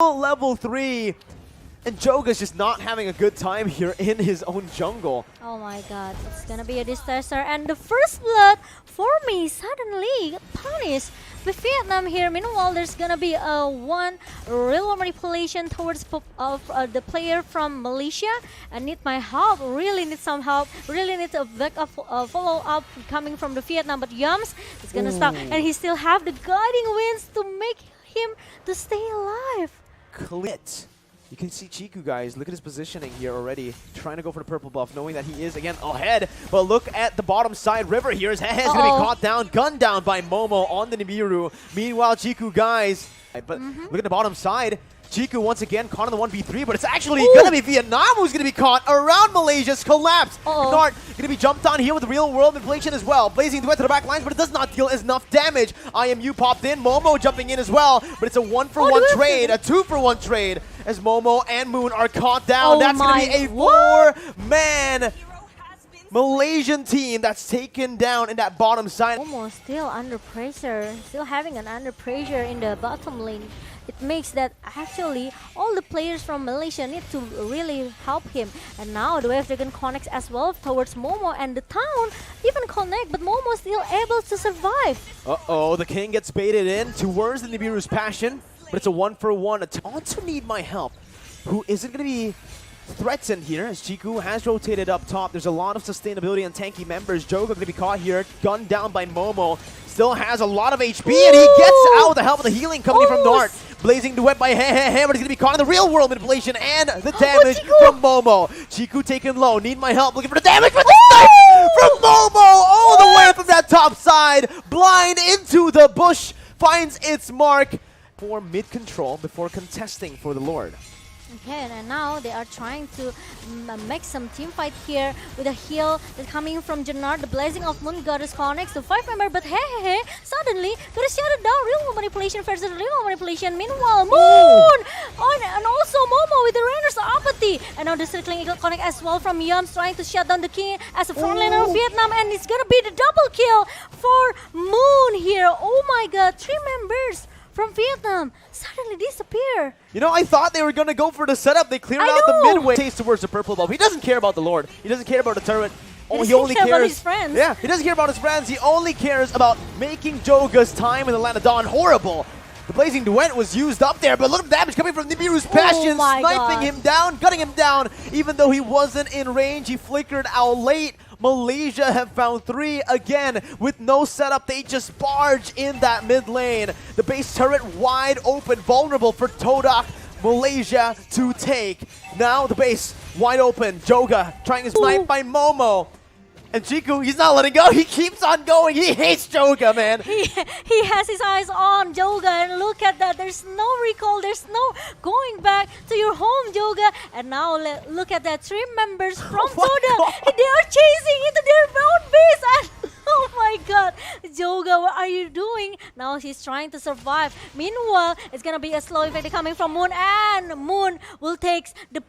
Level 3. And Joga's just not having a good time here in his own jungle. Oh my god, it's gonna be a disaster. And the first blood for me suddenly got punished with Vietnam here. Meanwhile, there's gonna be a one real manipulation towards the player from Malaysia. I need my help, really need some help, really need a backup follow up coming from the Vietnam. But Yums is gonna stop, and he still have the guiding winds to make him to stay alive. Clit. You can see Chiku, guys. Look at his positioning here already. Trying to go for the purple buff, knowing that he is, again, ahead. But look at the bottom side. River here is going to be caught down, gunned down by Momo on the Nibiru. Meanwhile, Chiku, guys. But look at the bottom side. Chiku once again caught on the 1v3, but it's actually going to be Vietnam who's going to be caught around Malaysia's collapse. Nart going to be jumped on here with real world manipulation as well. Blazing Duet to the back lines, but it does not deal enough damage. IMU popped in, Momo jumping in as well, but it's a 1-for-1 trade, a 2-for-1 trade as Momo and Moon are caught down. That's going to be a 4-man Malaysian team that's taken down in that bottom side. Momo still under pressure, still having an under pressure in the bottom lane. It makes that actually all the players from Malaysia need to really help him. And now the Wave Dragon connects as well towards Momo, and the town even connect, but Momo still able to survive. Uh-oh, the king gets baited in towards the Nibiru's Passion, but it's a 1-for-1. It's on to Need My Help, who isn't going to be threatened here as Chiku has rotated up top. There's a lot of sustainability and tanky members. Joga going to be caught here, gunned down by Momo. Still has a lot of HP, and he gets out with the help of the healing coming from Nart. Blazing Duet by Hehehe, but he's going to be caught in the real world manipulation and the damage from Momo. Chiku taken low, Need My Help, looking for the damage with the snipe from Momo all the way from that top side. Blind into the bush, finds its mark for mid-control before contesting for the Lord. Okay, and now they are trying to make some team fight here with a heal that's coming from Jannard. The Blazing of Moon Goddess connects to 5-member, but hey, suddenly got to shut it down. Real manipulation versus real manipulation. Meanwhile, Moon and also Momo with the Rainer's apathy. And now the Circling Eagle connect as well from Yums, trying to shut down the king as a frontliner of Vietnam, and it's gonna be the double kill for Moon here. Oh my god, 3 members from Vietnam suddenly disappear. You know, I thought they were going to go for the setup. They cleared out the midway. Taste towards the purple buff. He doesn't care about the Lord. He doesn't care about the turret. He only cares about his friends. Yeah, he doesn't care about his friends. He only cares about making Joga's time in the Land of Dawn horrible. The Blazing Duet was used up there, but look at the damage coming from Nibiru's Passion, sniping him down, gunning him down. Even though he wasn't in range, he flickered out late. Malaysia have found 3 again with no setup. They just barge in that mid lane. The base turret wide open, vulnerable for Todak Malaysia to take. Now the base wide open. Joga trying his snipe by Momo. And Chiku, he's not letting go. He keeps on going. He hates Joga, man. He has his eyes on Joga, and look at that. There's no recall. There's no going back to your home, Joga. And now look at that. 3 members from Todak. They are chasing into their own base. And oh my god, Joga, what are you doing? Now he's trying to survive. Meanwhile, it's gonna be a slow effect coming from Moon, and Moon will take the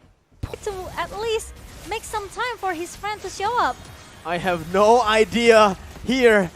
to at least make some time for his friend to show up. I have no idea here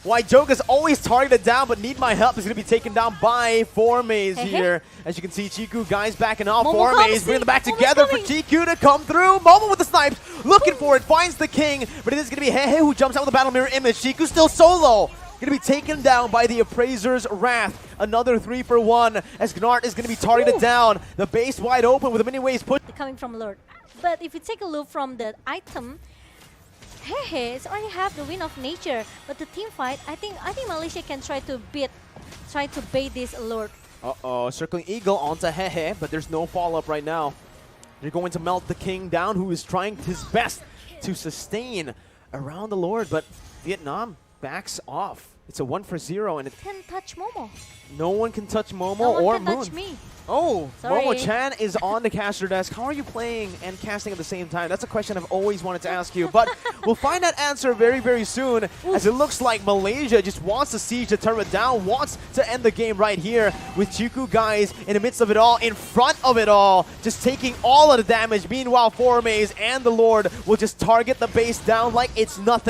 why Joga's always targeted down, but Need My Help is going to be taken down by 4Maze here. As you can see, Chiku, guys, backing off. 4Maze bringing them back together for Chiku to come through. Momo with the snipes, looking for it, finds the king, but it is going to be Hehe who jumps out with the battle mirror image. Chiku still solo. Going to be taken down by the Appraiser's Wrath. Another 3-for-1 as Gnart is going to be targeted down. The base wide open with the mini waves put. Coming from Lord. But if you take a look from the item, Hehe, it's already have the Wind of Nature, but the team fight, I think Malaysia can try to bait this Lord. Uh-oh, Circling Eagle onto Hehe, but there's no follow-up right now. They're going to melt the king down, who is trying his best to sustain around the Lord, but Vietnam backs off. It's a 1-for-0, and it can touch Momo. No one can touch Momo no one or can Moon. Touch me. Oh, sorry. Momo-chan is on the caster desk. How are you playing and casting at the same time? That's a question I've always wanted to ask you. But we'll find that answer very, very soon, as it looks like Malaysia just wants to siege the turret down, wants to end the game right here with Chiku, guys, in the midst of it all, in front of it all, just taking all of the damage. Meanwhile, 4Maze and the Lord will just target the base down like it's nothing.